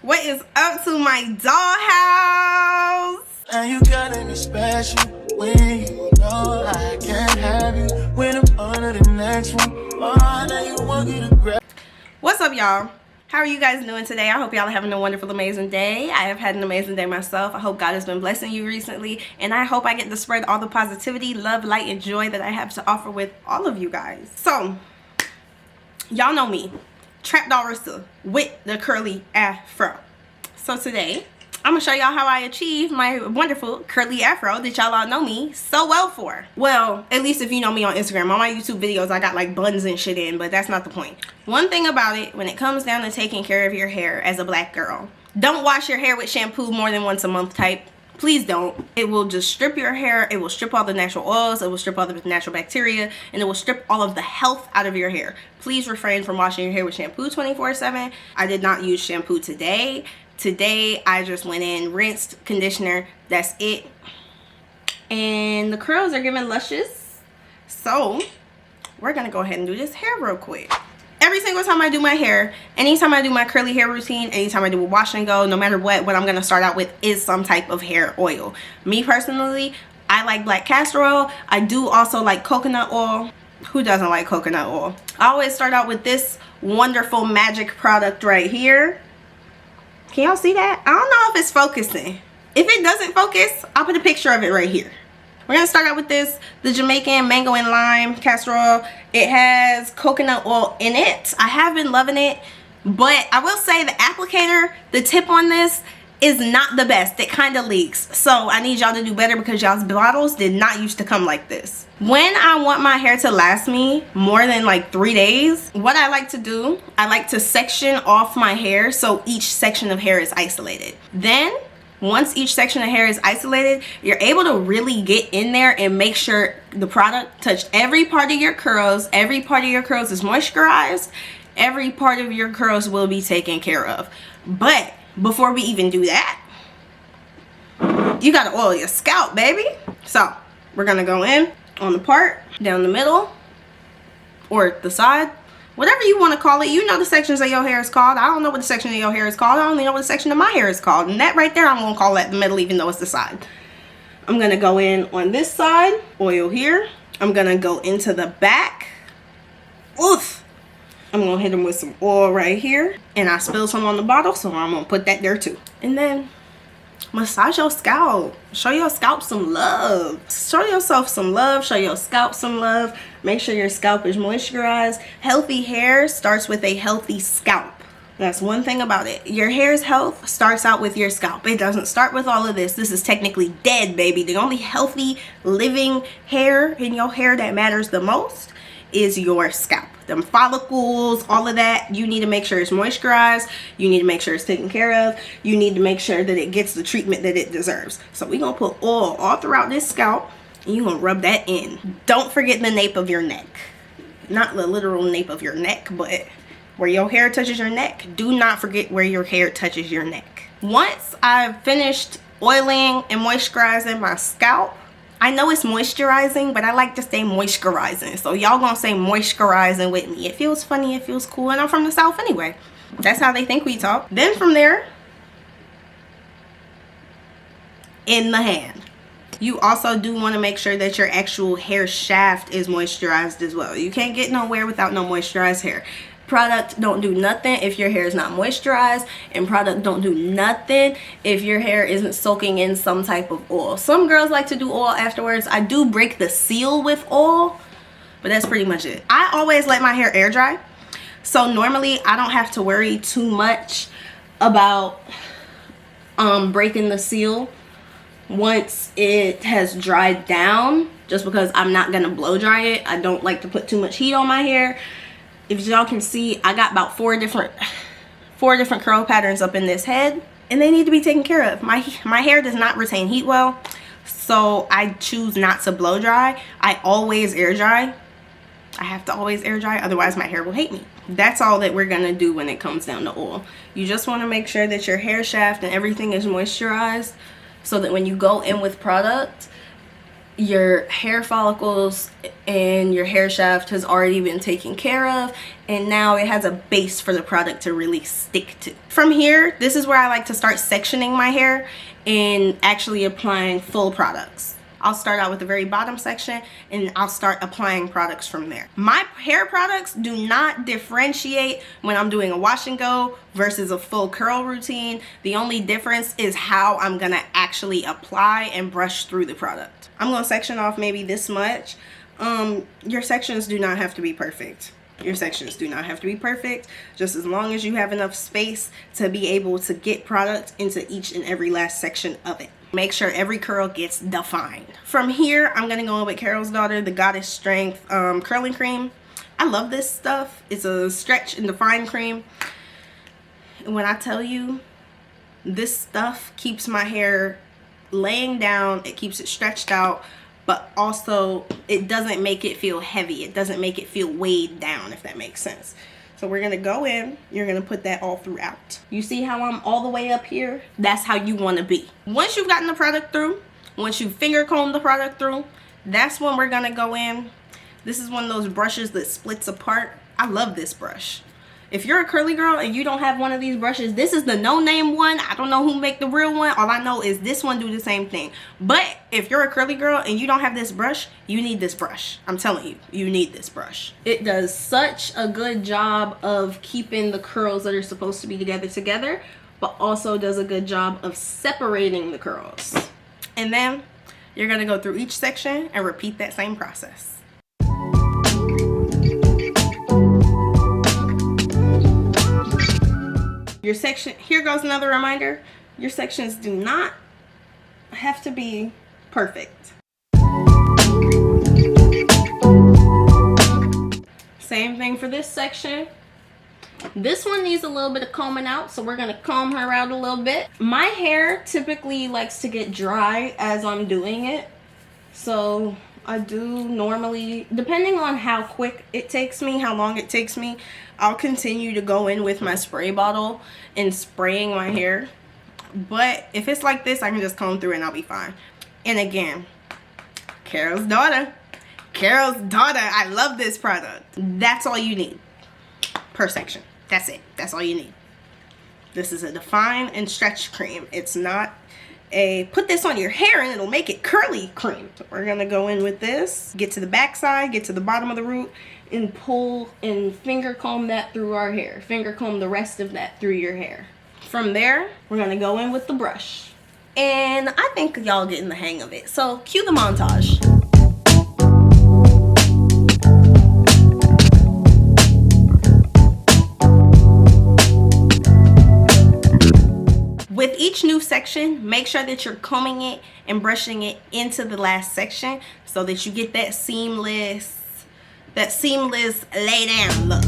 What is up to my dollhouse? And you gotta be special when you know I can't have you when I'm under the next one. Oh, now you want me to grab. What's up, y'all? How are you guys doing today? I hope y'all are having a wonderful, amazing day. I have had an amazing day myself. I hope God has been blessing you recently, and I hope I get to spread all the positivity, love, light, and joy that I have to offer with all of you guys. So, y'all know me, Trap Doll Risa with the curly afro. So today, I'm gonna show y'all how I achieved my wonderful curly afro that y'all all know me so well for. Well, at least if you know me on Instagram. On my YouTube videos, I got like buns and shit in, but that's not the point. One thing about it, when it comes down to taking care of your hair as a black girl, don't wash your hair with shampoo more than once a month type. Please don't. It will just strip your hair. It will strip all the natural oils. It will strip all the natural bacteria. And it will strip all of the health out of your hair. Please refrain from washing your hair with shampoo 24/7. I did not use shampoo today. Today, I just went in, rinsed, conditioner. That's it. And the curls are giving luscious. So, we're going to go ahead and do this hair real quick. Every single time I do my hair, anytime I do my curly hair routine, anytime I do a wash and go, no matter what I'm going to start out with is some type of hair oil. Me personally, I like black castor oil. I do also like coconut oil. Who doesn't like coconut oil? I always start out with this wonderful magic product right here. Can y'all see that? I don't know if it's focusing. If it doesn't focus, I'll put a picture of it right here. We're going to start out with this, the Jamaican Mango and Lime Castor Oil. It has coconut oil in it. I have been loving it, but I will say the applicator, the tip on this is not the best. It kind of leaks. So I need y'all to do better because y'all's bottles did not used to come like this. When I want my hair to last me more than like 3 days, what I like to do, I like to section off my hair so each section of hair is isolated. Then once each section of hair is isolated, you're able to really get in there and make sure the product touched every part of your curls. Every part of your curls is moisturized. Every part of your curls will be taken care of. But before we even do that, you gotta oil your scalp, baby. So we're gonna go in on the part, down the middle, or the side, whatever you want to call it. You know the sections of your hair is called. I don't know what the section of your hair is called. I only know what the section of my hair is called. And that right there, I'm gonna call that the middle, even though it's the side. I'm gonna go in on this side, oil here. I'm gonna go into the back. Oof. I'm gonna hit them with some oil right here. And I spilled some on the bottle, so I'm gonna put that there too. And then massage your scalp. Show your scalp some love. Show yourself some love. Show your scalp some love. Make sure your scalp is moisturized. Healthy hair starts with a healthy scalp. That's one thing about it. Your hair's health starts out with your scalp. It doesn't start with all of this. This is technically dead, baby. The only healthy, living hair in your hair that matters the most is your scalp. Them follicles, all of that, you need to make sure it's moisturized. You need to make sure it's taken care of. You need to make sure that it gets the treatment that it deserves. So we're gonna put oil all throughout this scalp and you're gonna rub that in. Don't forget the nape of your neck. Not the literal nape of your neck, but where your hair touches your neck. Do not forget where your hair touches your neck. Once I've finished oiling and moisturizing my scalp, I know it's moisturizing, but I like to say moisturizing. So y'all gonna say moisturizing with me. It feels funny, it feels cool, and I'm from the South anyway. That's how they think we talk. Then from there, in the hand. You also do want to make sure that your actual hair shaft is moisturized as well. You can't get nowhere without no moisturized hair. Product don't do nothing if your hair is not moisturized, and product don't do nothing if your hair isn't soaking in some type of oil. Some girls like to do oil afterwards. I do break the seal with oil, but that's pretty much it. I always let my hair air dry, so normally I don't have to worry too much about breaking the seal once it has dried down, just because I'm not gonna blow dry it. I don't like to put too much heat on my hair. If y'all can see, I got about four different curl patterns up in this head, and they need to be taken care of. My hair does not retain heat well, so I choose not to blow dry. I always air dry. I have to always air dry, otherwise my hair will hate me. That's all that we're gonna do when it comes down to oil. You just wanna make sure that your hair shaft and everything is moisturized so that when you go in with product, your hair follicles and your hair shaft has already been taken care of, and now it has a base for the product to really stick to. From here, this is where I like to start sectioning my hair and actually applying full products. I'll start out with the very bottom section and I'll start applying products from there. My hair products do not differentiate when I'm doing a wash and go versus a full curl routine. The only difference is how I'm gonna actually apply and brush through the product. I'm gonna section off maybe this much. Your sections do not have to be perfect. Your sections do not have to be perfect, just as long as you have enough space to be able to get product into each and every last section of it. Make sure every curl gets defined. From here, I'm gonna go in with Carol's Daughter, the Goddess Strength curling cream. I love this stuff. It's a stretch and define cream. And when I tell you, this stuff keeps my hair laying down, it keeps it stretched out, but also it doesn't make it feel heavy. It doesn't make it feel weighed down, if that makes sense. So we're gonna go in, you're gonna put that all throughout. You see how I'm all the way up here? That's how you wanna be. Once you've gotten the product through, once you finger comb the product through, that's when we're gonna go in. This is one of those brushes that splits apart. I love this brush. If you're a curly girl and you don't have one of these brushes, this is the no-name one. I don't know who make the real one. All I know is this one do the same thing. But if you're a curly girl and you don't have this brush, you need this brush. I'm telling you, you need this brush. It does such a good job of keeping the curls that are supposed to be together, but also does a good job of separating the curls. And then you're gonna go through each section and repeat that same process. Your section, here goes another reminder, your sections do not have to be perfect. Same thing for this section. This one needs a little bit of combing out, so we're gonna comb her out a little bit. My hair typically likes to get dry as I'm doing it, so I do normally, depending on how quick it takes me, how long it takes me, I'll continue to go in with my spray bottle and spraying my hair. But if it's like this, I can just comb through and I'll be fine. And again, Carol's Daughter. Carol's Daughter. I love this product. That's all you need per section. That's it. That's all you need. This is a define and stretch cream. It's not a put this on your hair and it'll make it curly cream. So we're gonna go in with this, get to the back side, get to the bottom of the root, and pull and finger comb that through our hair. Finger comb the rest of that through your hair. From there, we're gonna go in with the brush. And I think y'all getting the hang of it. So cue the montage. With each new section, make sure that you're combing it and brushing it into the last section so that you get that seamless lay down look.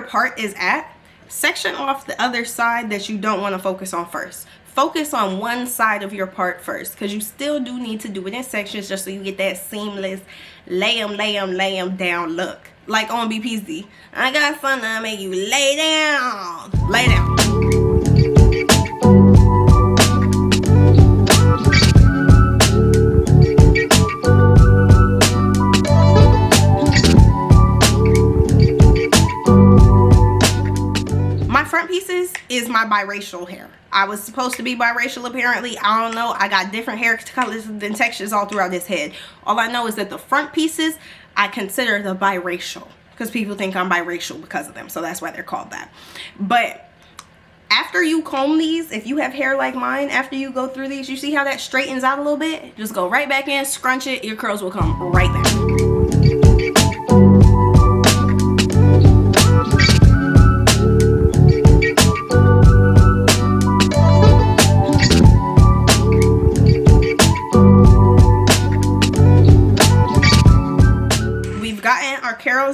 Part is at, section off the other side that you don't want to focus on first. Focus on one side of your part first, because you still do need to do it in sections just so you get that seamless lay 'em down look. Like on BPZ, I got fun to make you lay down. Lay down. Is my biracial hair. I was supposed to be biracial apparently. I don't know. I got different hair colors and textures all throughout this head. All I know is that the front pieces I consider the biracial because people think I'm biracial because of them. So that's why they're called that. But after you comb these, if you have hair like mine, after you go through these, you see how that straightens out a little bit? Just go right back in, scrunch it, your curls will come right back.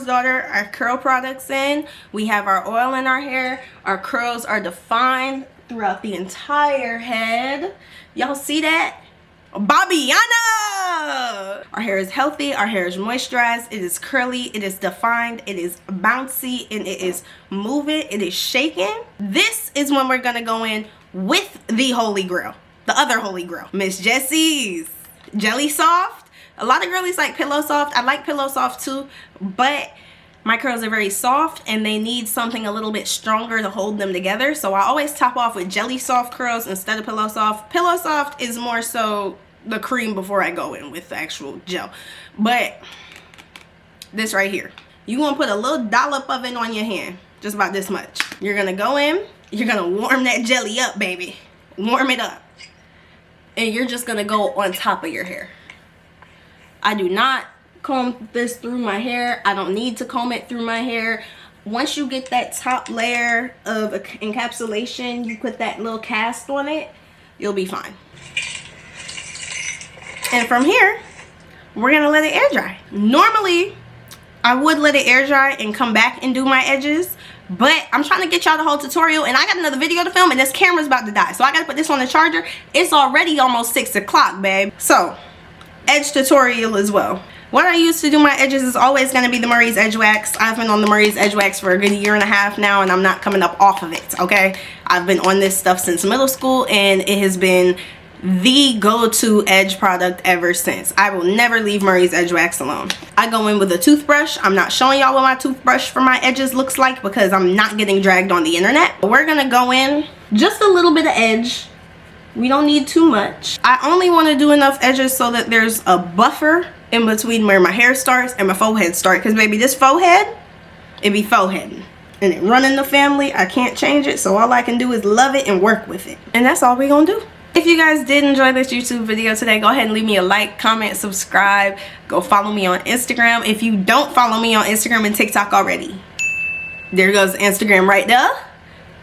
Afro's daughter, our curl products in. We have our oil in our hair. Our curls are defined throughout the entire head. Y'all see that? Babiana! Our hair is healthy, our hair is moisturized, it is curly, it is defined, it is bouncy, and it is moving, it is shaking. This is when we're gonna go in with the holy grail, the other holy grail, Miss Jessie's Jelly Soft. A lot of girlies like Pillow Soft. I like Pillow Soft too, but my curls are very soft and they need something a little bit stronger to hold them together. So I always top off with Jelly Soft curls instead of Pillow Soft. Pillow Soft is more so the cream before I go in with the actual gel. But this right here, you want to put a little dollop of it on your hand, just about this much. You're gonna go in, you're gonna warm that jelly up, baby. Warm it up. And you're just gonna go on top of your hair. I do not comb this through my hair. I don't need to comb it through my hair. Once you get that top layer of encapsulation, you put that little cast on it, you'll be fine. And from here, we're gonna let it air dry. Normally, I would let it air dry and come back and do my edges, but I'm trying to get y'all the whole tutorial and I got another video to film and this camera's about to die. So I gotta put this on the charger. It's already almost 6 o'clock, babe. So, edge tutorial as well. What I use to do my edges is always going to be the Murray's Edge Wax. I've been on the Murray's Edge Wax for a good 1.5 years now and I'm not coming up off of it, okay? I've been on this stuff since middle school and it has been the go-to edge product ever since. I will never leave Murray's Edge Wax alone. I go in with a toothbrush. I'm not showing y'all what my toothbrush for my edges looks like because I'm not getting dragged on the internet. We're going to go in just a little bit of edge. We don't need too much. I only want to do enough edges so that there's a buffer in between where my hair starts and my forehead starts. Because baby, this forehead, it be foreheading. And it run in the family. I can't change it. So all I can do is love it and work with it. And that's all we gonna do. If you guys did enjoy this YouTube video today, go ahead and leave me a like, comment, subscribe. Go follow me on Instagram. If you don't follow me on Instagram and TikTok already, there goes Instagram right there.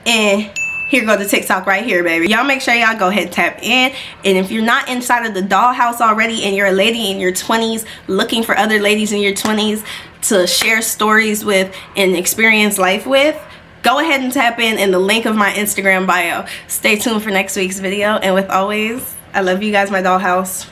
And here go the TikTok right here, baby. Y'all make sure y'all go ahead and tap in. And if you're not inside of the dollhouse already and you're a lady in your 20s looking for other ladies in your 20s to share stories with and experience life with, go ahead and tap in the link of my Instagram bio. Stay tuned for next week's video. And with always, I love you guys, my dollhouse.